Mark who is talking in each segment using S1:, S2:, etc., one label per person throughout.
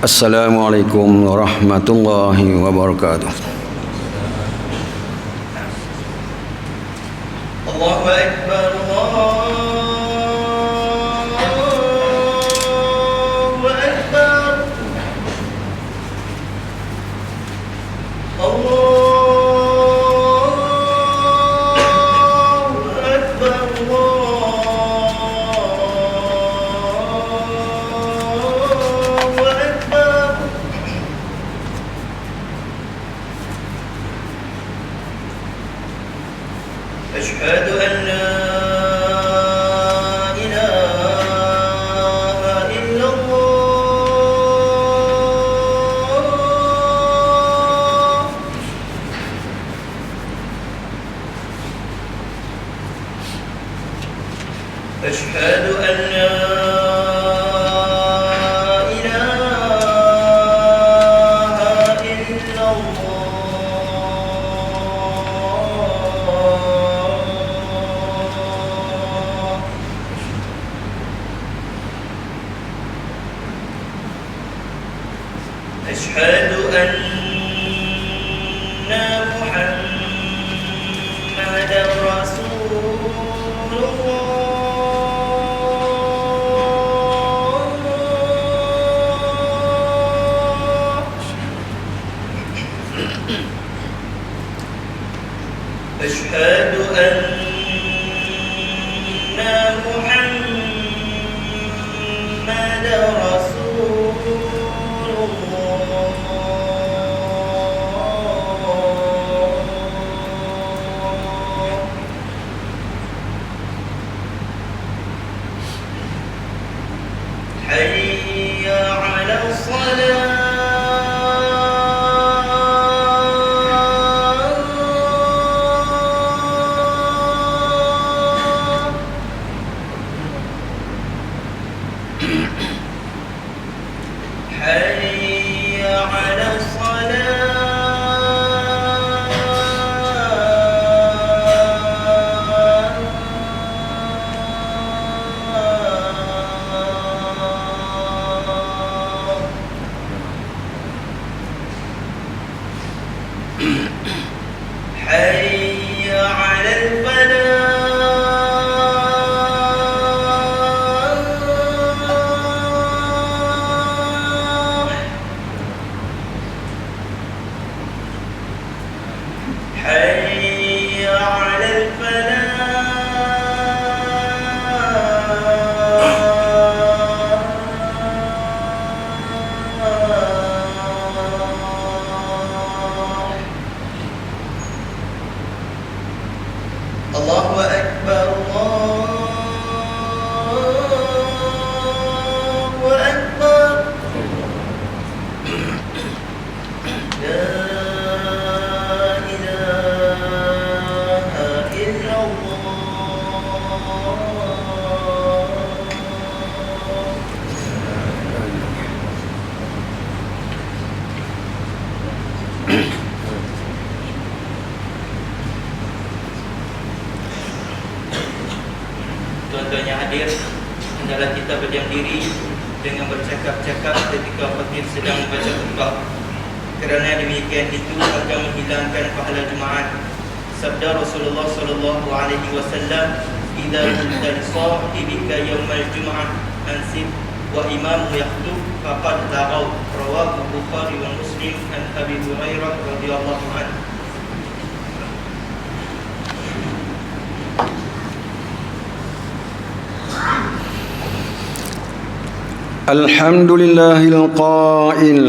S1: Assalamualaikum warahmatullahi wabarakatuh.
S2: Allahu Akbar, Allahu Akbar, Allahu Akbar, Allahu Akbar. أشهد أن لا إله إلا الله. أشهد أن لا إله إلا الله. أشهد أن محمدا رسول الله. أشهد أن محمدا رسول الله. حي على الصلاة. حي على الصلاة. حي على الفلاح. حي على الفلاح. الله أكبر، الله أكبر. لا إله إلا الله. Tuan-tuan yang hadir, hendaklah kita berdiam diri dengan bercakap-cakap ketika khatib sedang membaca khutbah. Kerana demikian itu akan menghilangkan pahala Jumaat. Sabda Rasulullah sallallahu alaihi wasallam, "Idza qulta li sahibika yaumal jum'ah ansib wa imamu yakhtub faqad laghaw." Rawahu Bukhari wa Muslim an Abi Hurairah radhiyallahu anhu.
S1: Alhamdulillahil qail.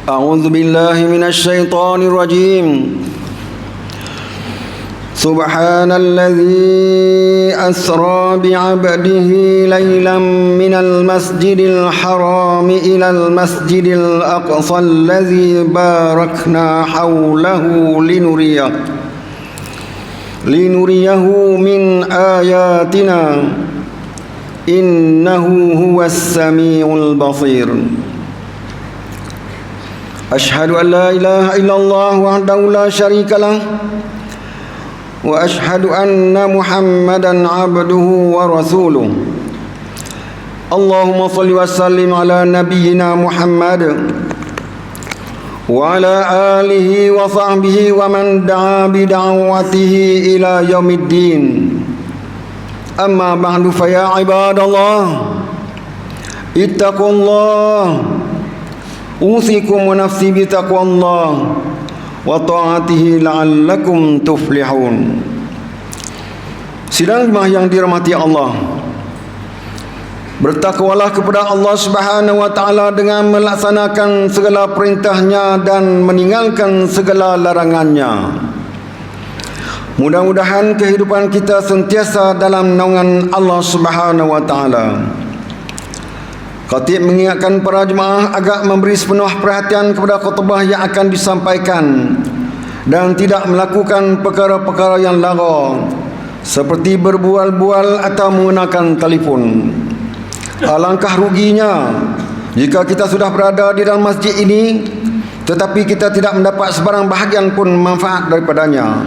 S1: A'udzu billahi minasy syaithanir rajim. Subhanalladzi asra bi'abdihi laylan minal masjidil haram ilal masjidil aqsa alladzi barakna hawlahu linuriyahu min ayatina innahu huwas samiul basir. Ashhadu an la ilaha illallah wahdahu la syarika lah wa ashhadu anna Muhammadan abduhu wa rasuluh. Allahumma salli wa sallim ala nabiyyina Muhammad wa ala alihi wa sahbihi wa man da'a bi da'watihi ila yaumiddin. Amma ba'du, fa ya ibadallah, ittaqullah, usikum wa nafsi bi taqwallah wa ta'atihi la'allakum tuflihun. Sidang jemaah yang dirahmati Allah, bertakwalah kepada Allah Subhanahu wa taala dengan melaksanakan segala perintahnya dan meninggalkan segala larangannya. Mudah-mudahan kehidupan kita sentiasa dalam naungan Allah Subhanahu wa taala. Khatib mengingatkan para jemaah agar memberi sepenuh perhatian kepada khutbah yang akan disampaikan dan tidak melakukan perkara-perkara yang lara seperti berbual-bual atau menggunakan telefon. Alangkah ruginya jika kita sudah berada di dalam masjid ini tetapi kita tidak mendapat sebarang bahagian pun manfaat daripadanya.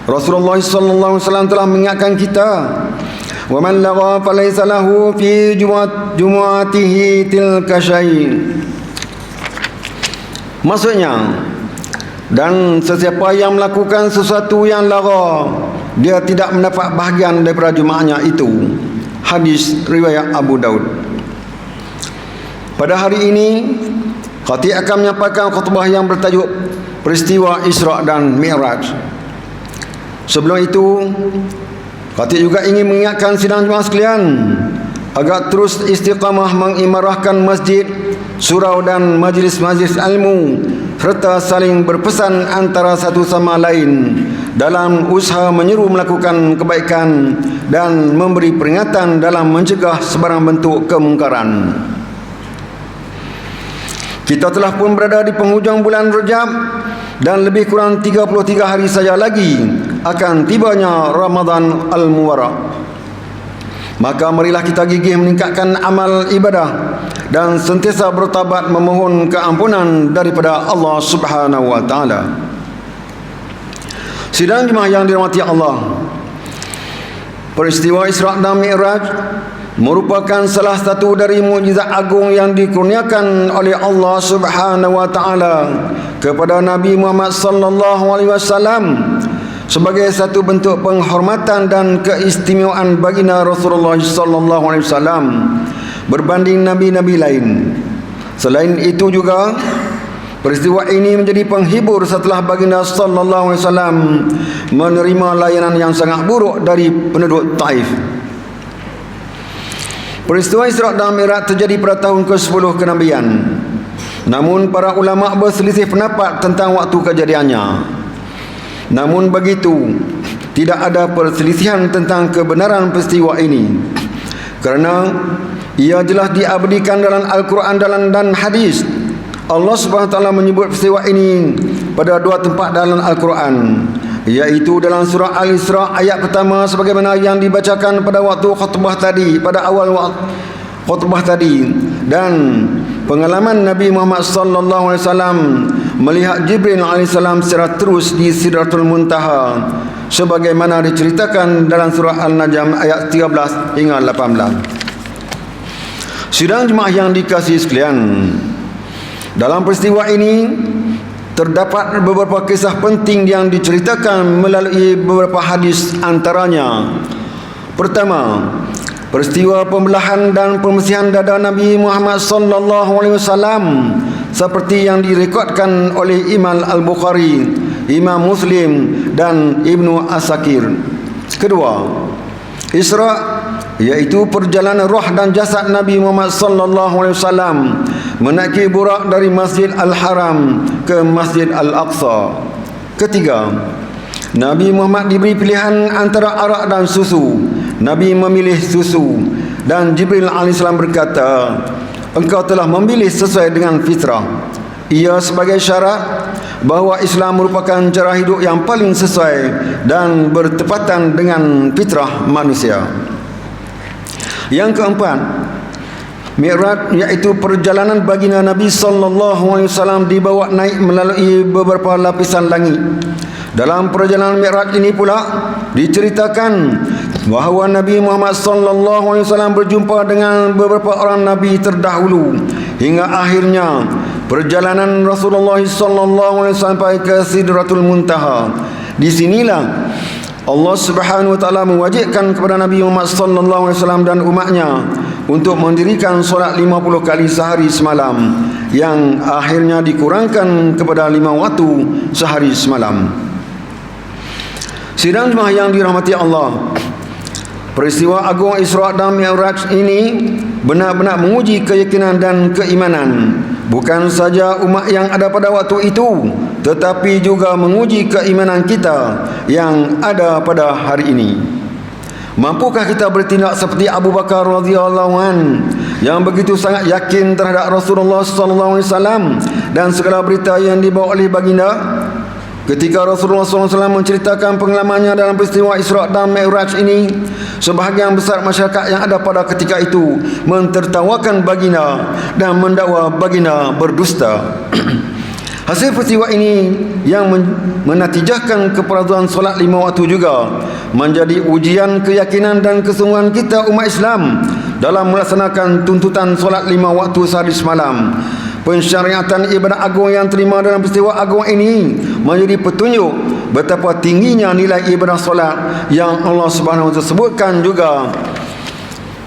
S1: Rasulullah sallallahu alaihi wasallam telah mengingatkan kita, wa man lagha falaysa lahu fi jumu'atihi tilka syai'. Maksudnya, dan sesiapa yang melakukan sesuatu yang lara, dia tidak mendapat bahagian daripada jumaatnya itu. Hadis riwayat Abu Daud. Pada hari ini, khatib akan menyampaikan khutbah yang bertajuk Peristiwa Isra dan Mi'raj. Sebelum itu, khatib juga ingin mengingatkan sidang jemaah sekalian agar terus istiqamah mengimarahkan masjid, surau dan majlis-majlis ilmu serta saling berpesan antara satu sama lain dalam usaha menyeru melakukan kebaikan dan memberi peringatan dalam mencegah sebarang bentuk kemungkaran. Kita telah pun berada di penghujung bulan Rajab dan lebih kurang 33 hari saja lagi akan tibanya Ramadan Al-Mubarak. Maka marilah kita gigih meningkatkan amal ibadah dan sentiasa bertaubat memohon keampunan daripada Allah Subhanahu wa taala. Sidang jemaah yang dirahmati Allah, peristiwa Isra dan Mi'raj merupakan salah satu dari mukjizat agung yang dikurniakan oleh Allah Subhanahu wa taala kepada Nabi Muhammad sallallahu alaihi wasallam sebagai satu bentuk penghormatan dan keistimewaan baginda Rasulullah sallallahu alaihi wasallam berbanding nabi-nabi lain. Selain itu juga, peristiwa ini menjadi penghibur setelah baginda sallallahu alaihi wasallam menerima layanan yang sangat buruk dari penduduk Taif. Peristiwa Isra dan Mi'raj terjadi pada tahun ke-10 kenabian. Namun para ulama berselisih pendapat tentang waktu kejadiannya. Namun begitu, tidak ada perselisihan tentang kebenaran peristiwa ini, kerana ia jelas diabadikan dalam Al-Quran dan hadis. Allah Subhanahu wa taala menyebut peristiwa ini pada dua tempat dalam Al-Quran, iaitu dalam surah Al-Isra ayat pertama sebagaimana yang dibacakan pada waktu khutbah tadi, pada awal khutbah tadi, dan pengalaman Nabi Muhammad sallallahu alaihi wasallam melihat Jibril alaihissalam secara terus di Sidratul Muntaha sebagaimana diceritakan dalam surah Al-Najm ayat 13 hingga 18. Sidang jemaah yang dikasihi sekalian, dalam peristiwa ini terdapat beberapa kisah penting yang diceritakan melalui beberapa hadis, antaranya: pertama, peristiwa pembelahan dan pembersihan dada Nabi Muhammad sallallahu alaihi wasallam seperti yang direkodkan oleh Imam Al-Bukhari, Imam Muslim dan Ibnu Asakir. Kedua, Isra, iaitu perjalanan roh dan jasad Nabi Muhammad sallallahu alaihi wasallam menaiki burak dari Masjid Al-Haram ke Masjid Al-Aqsa. Ketiga, Nabi Muhammad diberi pilihan antara arak dan susu. Nabi memilih susu dan Jibril alaihissalam berkata, "Engkau telah memilih sesuai dengan fitrah." Ia sebagai syarat bahawa Islam merupakan cara hidup yang paling sesuai dan bertepatan dengan fitrah manusia. Yang keempat, Mi'raj iaitu perjalanan baginda Nabi sallallahu alaihi wasallam dibawa naik melalui beberapa lapisan langit. Dalam perjalanan Mi'raj ini pula diceritakan bahawa Nabi Muhammad sallallahu alaihi wasallam berjumpa dengan beberapa orang nabi terdahulu hingga akhirnya perjalanan Rasulullah sallallahu alaihi wasallam sampai ke Sidratul Muntaha. Di sinilah Allah Subhanahu wa taala mewajibkan kepada Nabi Muhammad sallallahu alaihi wasallam dan umatnya untuk mendirikan solat 50 kali sehari semalam yang akhirnya dikurangkan kepada 5 waktu sehari semalam. Sidang jemaah yang dirahmati Allah, peristiwa agung Isra dan Mi'raj ini benar-benar menguji keyakinan dan keimanan bukan saja umat yang ada pada waktu itu, tetapi juga menguji keimanan kita yang ada pada hari ini. Mampukah kita bertindak seperti Abu Bakar radhiyallahu an yang begitu sangat yakin terhadap Rasulullah sallallahu alaihi wasallam dan segala berita yang dibawa oleh baginda? Ketika Rasulullah SAW menceritakan pengalamannya dalam peristiwa Isra dan Mi'raj ini, sebahagian besar masyarakat yang ada pada ketika itu mentertawakan baginda dan mendakwa baginda berdusta. Hasil peristiwa ini yang menatijahkan keperaduan solat 5 waktu juga menjadi ujian keyakinan dan kesungguhan kita umat Islam dalam melaksanakan tuntutan solat 5 waktu sehari semalam. Pensyariatan ibadah agung yang terima dalam peristiwa agung ini menjadi petunjuk betapa tingginya nilai ibadah solat yang Allah Subhanahu wa taala sebutkan juga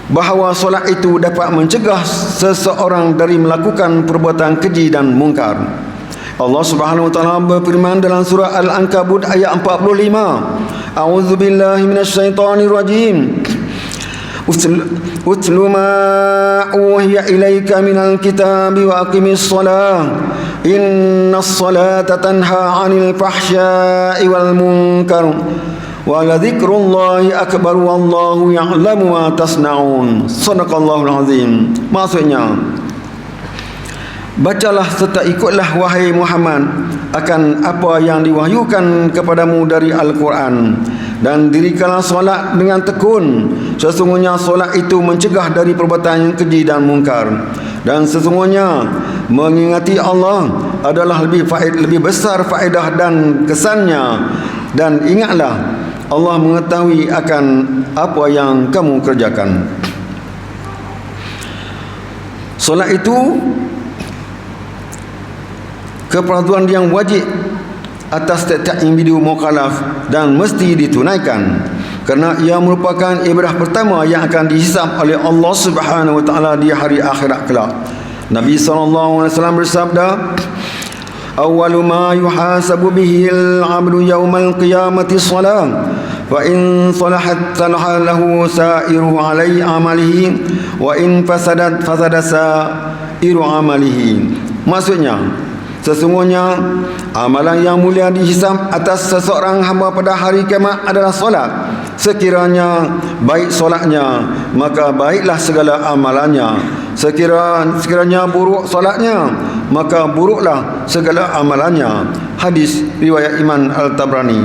S1: bahawa solat itu dapat mencegah seseorang dari melakukan perbuatan keji dan mungkar. Allah Subhanahu wa taala berfirman dalam surah Al-Ankabut ayat 45, A'udzubillahi minasyaitonir rajim. Utlu ma uhiya ilaika minal kitabi wa aqimis shalah innas salata tanha 'anil fahsya'i wal munkar wa la dzikrullahi akbar wallahu ya'lamu ma tasna'un. Shadaqallahul azim. Maksudnya, bacalah serta ikutlah wahai Muhammad akan apa yang diwahyukan kepadamu dari Al-Quran, dan dirikanlah solat dengan tekun. Sesungguhnya solat itu mencegah dari perbuatan keji dan mungkar, dan sesungguhnya mengingati Allah adalah lebih besar faedah dan kesannya. Dan ingatlah, Allah mengetahui akan apa yang kamu kerjakan. Solat itu keperaduan yang wajib atas setiap individu mukallaf dan mesti ditunaikan, kerana ia merupakan ibadah pertama yang akan dihisab oleh Allah Subhanahu wa taala di hari akhirat kelak. Nabi sallallahu alaihi wasallam bersabda, "Awwalu ma yuhasabu bihi al-'abdu yawmal qiyamati shalah, fa in salahat salaha lahu sa'iru 'alai amalihi wa in fasadat fasada sa'iru amalihi." Maksudnya, sesungguhnya amalan yang mulia dihisab atas seseorang hamba pada hari kiamat adalah solat. Sekiranya baik solatnya, maka baiklah segala amalannya. Sekiranya buruk solatnya, maka buruklah segala amalannya. Hadis riwayat Imam Al-Tabrani.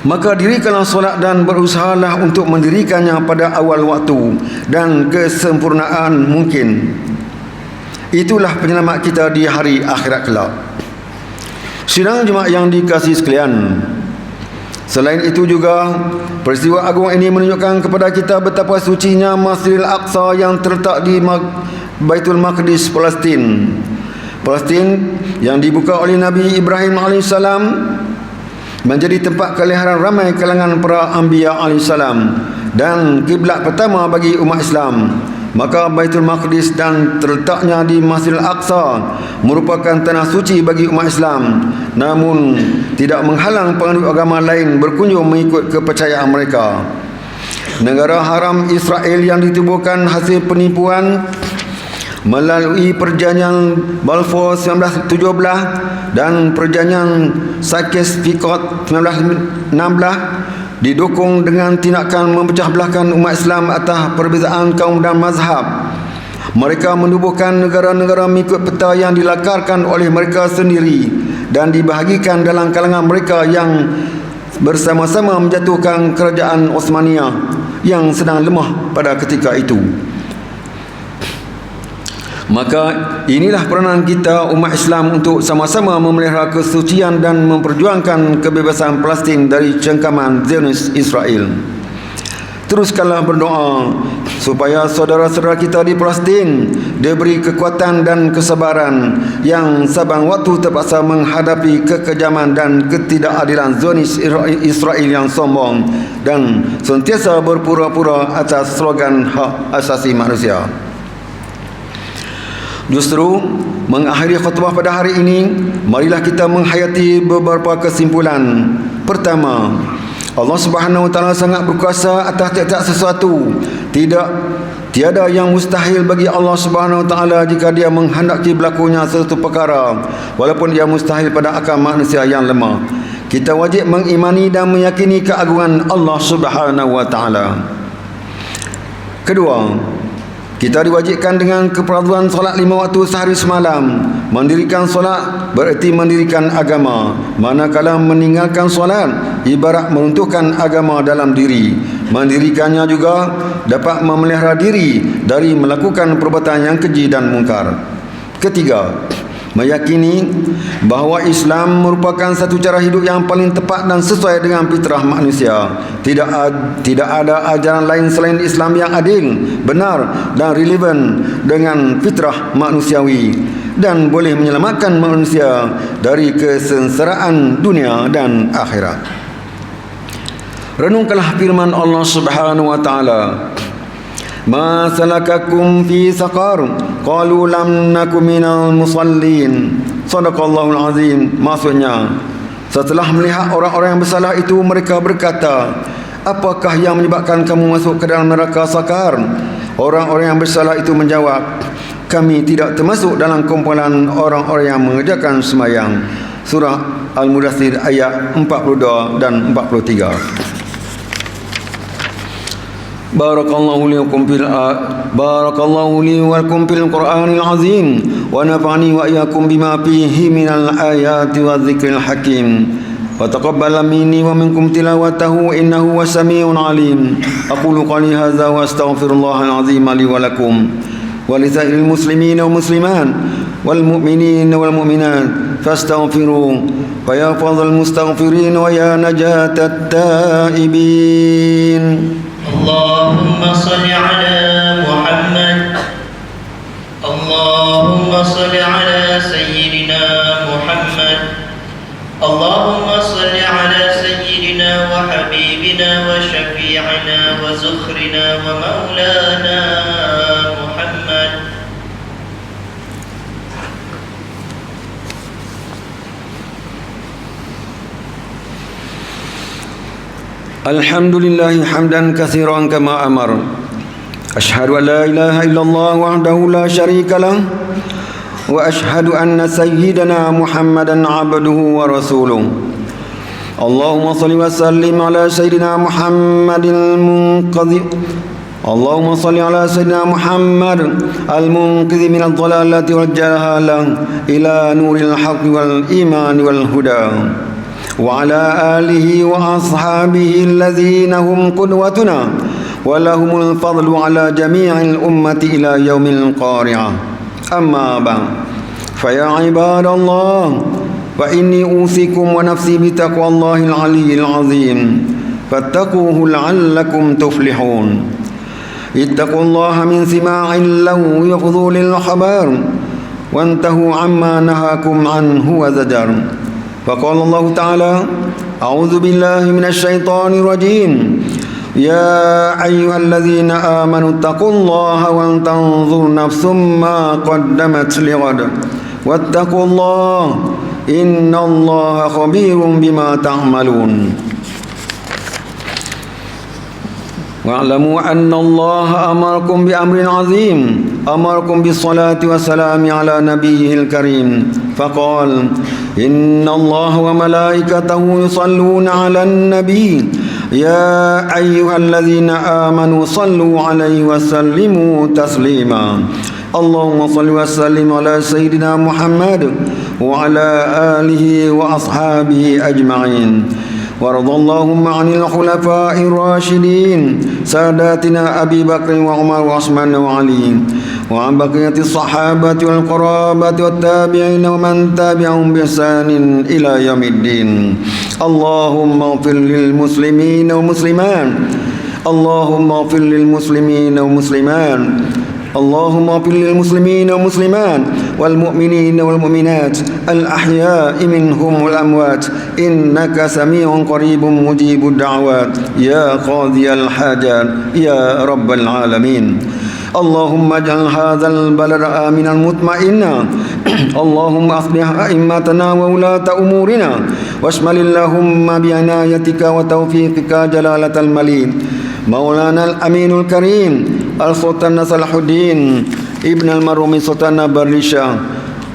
S1: Maka dirikanlah solat dan berusahalah untuk mendirikannya pada awal waktu dan kesempurnaan mungkin. Itulah penyelamat kita di hari akhirat kelak. Sidang jemaah yang dikasihi sekalian, selain itu juga peristiwa agung ini menunjukkan kepada kita betapa sucinya Masjidil Aqsa yang terletak di Baitul Maqdis, Palestin. Palestin yang dibuka oleh Nabi Ibrahim AS menjadi tempat keliharan ramai kalangan para Anbiya AS dan kiblat pertama bagi umat Islam. Maka Baitul Maqdis dan terletaknya di Masjidil Aqsa merupakan tanah suci bagi umat Islam, namun tidak menghalang penganut agama lain berkunjung mengikut kepercayaan mereka. Negara haram Israel yang ditubuhkan hasil penipuan melalui perjanjian Balfour 1917 dan perjanjian Sykes-Picot 1916 didukung dengan tindakan memecah belahkan umat Islam atas perbezaan kaum dan mazhab. Mereka menubuhkan negara-negara mengikut peta yang dilakarkan oleh mereka sendiri dan dibahagikan dalam kalangan mereka yang bersama-sama menjatuhkan kerajaan Osmaniyah yang sedang lemah pada ketika itu. Maka inilah peranan kita umat Islam untuk sama-sama memelihara kesucian dan memperjuangkan kebebasan Palestin dari cengkaman Zionis Israel. Teruskanlah berdoa supaya saudara-saudara kita di Palestin diberi kekuatan dan kesabaran yang saban waktu terpaksa menghadapi kekejaman dan ketidakadilan Zionis Israel yang sombong dan sentiasa berpura-pura atas slogan hak asasi manusia. Justru mengakhiri khutbah pada hari ini, marilah kita menghayati beberapa kesimpulan. Pertama, Allah Subhanahu wa taala sangat berkuasa atas tiap-tiap sesuatu. Tiada yang mustahil bagi Allah Subhanahu wa taala jika Dia menghendaki berlakunya sesuatu perkara, walaupun ia mustahil pada akal manusia yang lemah. Kita wajib mengimani dan meyakini keagungan Allah Subhanahu wa taala. Kedua, kita diwajibkan dengan keperaduan solat 5 waktu sehari semalam. Mendirikan solat bererti mendirikan agama. Manakala meninggalkan solat ibarat meruntuhkan agama dalam diri. Mendirikannya juga dapat memelihara diri dari melakukan perbuatan yang keji dan mungkar. Ketiga, meyakini bahawa Islam merupakan satu cara hidup yang paling tepat dan sesuai dengan fitrah manusia. Tidak ada ajaran lain selain Islam yang adil, benar dan relevan dengan fitrah manusiawi dan boleh menyelamatkan manusia dari kesengsaraan dunia dan akhirat. Renungkanlah firman Allah Subhanahu wa taala, "Ma salakakum fi saqar? Qalu lam nakum minal musallin." Sadaqallahul azim. Maksudnya, setelah melihat orang-orang yang bersalah itu, mereka berkata, "Apakah yang menyebabkan kamu masuk ke dalam neraka sakar?" Orang-orang yang bersalah itu menjawab, "Kami tidak termasuk dalam kumpulan orang-orang yang mengerjakan sembahyang." Surah Al-Mudaththir ayat 42 dan 43. Barakallahu li wa lakum fil Qur'anil azim wa nafa'ani wa iyyakum bima fihi minal ayati wadh-dhikril hakim wa taqabbal minni wa minkum tilawatahu innahu was-sami'un 'alim. Aqulu qali hadza wa astaghfirullahal azim li wa lakum wa li sa'iril muslimina wal muslimat wal mu'minina wal mu'minat fastaghfiru fa ya fadhal mustaghfirin wa ya najatat taibin.
S2: Allahumma salli ala Muhammad. Allahumma salli ala Sayyidina Muhammad. Allahumma salli ala Sayyidina wa Habibina wa Syafi'ina wa Zukhrina wa Maulana Muhammad.
S1: Alhamdulillahi hamdan katsiran kama amar. Asyhadu an la ilaha illallah wahdahu la syarika lah wa asyhadu anna sayyidana Muhammadan abduhu wa rasuluh. Allahumma salli wa sallim ala sayyidina Muhammadil munqadhi. Allahumma salli ala sayyidina Muhammad al-munqidhi minadh dhalalati wal jahalah ila nuril haqqi wal iman wal huda. وعلى آله وأصحابه الذين هم قدوتنا ولهم الفضل على جميع الأمة إلى يوم القارعة. أما بعد فيا عباد الله فإني أوصيكم ونفسي بتقوى الله العلي العظيم فاتقوه لعلكم تفلحون. اتقوا الله من سماع اللغو وفضول الخبر وانتهوا عما نهاكم عنه وزجر. فقال الله تعالى: أعوذ بالله من الشيطان الرجيم. يا أيها الذين آمنوا اتقوا الله ولتنظر نفس ما قدمت لغد واتقوا الله إن الله خبير بما تعملون. واعلموا أن الله أمركم بأمر عظيم، أمركم بالصلاة والسلام على نبيه الكريم، فقال: إن الله وملائكته يصلون على النبي يا أيها الذين آمنوا صلوا عليه وسلموا تسليما. اللهم صل وسلم على سيدنا محمد وعلى آله وأصحابه أجمعين. وارض اللهم عن الخلفاء الراشدين ساداتنا أبي بكر وعمر وعثمان وعلي وعن بقية الصحابة والقرابة والتابعين ومن تابعهم بإحسان إلى يوم الدين. اللهم اغفر للمسلمين والمسلمات، اللهم اغفر للمسلمين والمسلمات، اللهم اغفر للمسلمين والمسلمات والمؤمنين والمؤمنات الأحياء منهم والأموات إنك سميع قريب مجيب الدعوات يا قاضي الحاجات يا رب العالمين. اللهم اجعل هذا البلد آمنا مطمئنا. اللهم أصلح أئمتنا وولاة أمورنا واشمل اللهم بعنايتك وتوفيقك جلالة الملك مولانا الأمين الكريم السلطان صلاح الدين ابن المرحوم Sultan Barlisha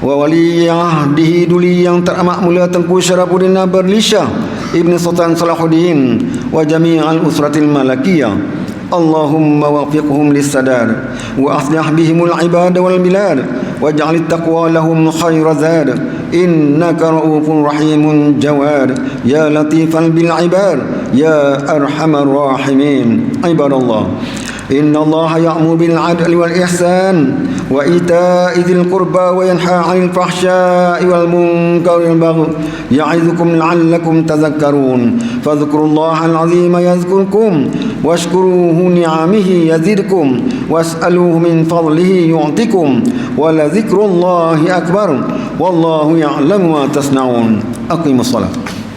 S1: wa wali ahdihi duli yang teramat mulia Tengku Syarafuddin Barlisha ibn Sultan Salahuddin wa jami'al usratil malakiyah. Allahumma wafiqhum lissadad wa aslih bihimul ibad wal bilad waj'al at-taqwa lahum khayra zad innaka ra'ufur rahimun jawad ya latifan bil ibad ya arhamar rahimin. Ibadallah, إن الله يأمر بالعدل والإحسان وإيتاء ذي القربى وينهى عن الفحشاء والمنكر والبغي يعظكم لعلكم تذكرون فاذكروا الله العظيم يذكركم واشكروه نعمه يزدكم واسألوه من فضله يعطكم ولذكر الله أكبر والله يعلم ما تصنعون. أقيموا الصلاة.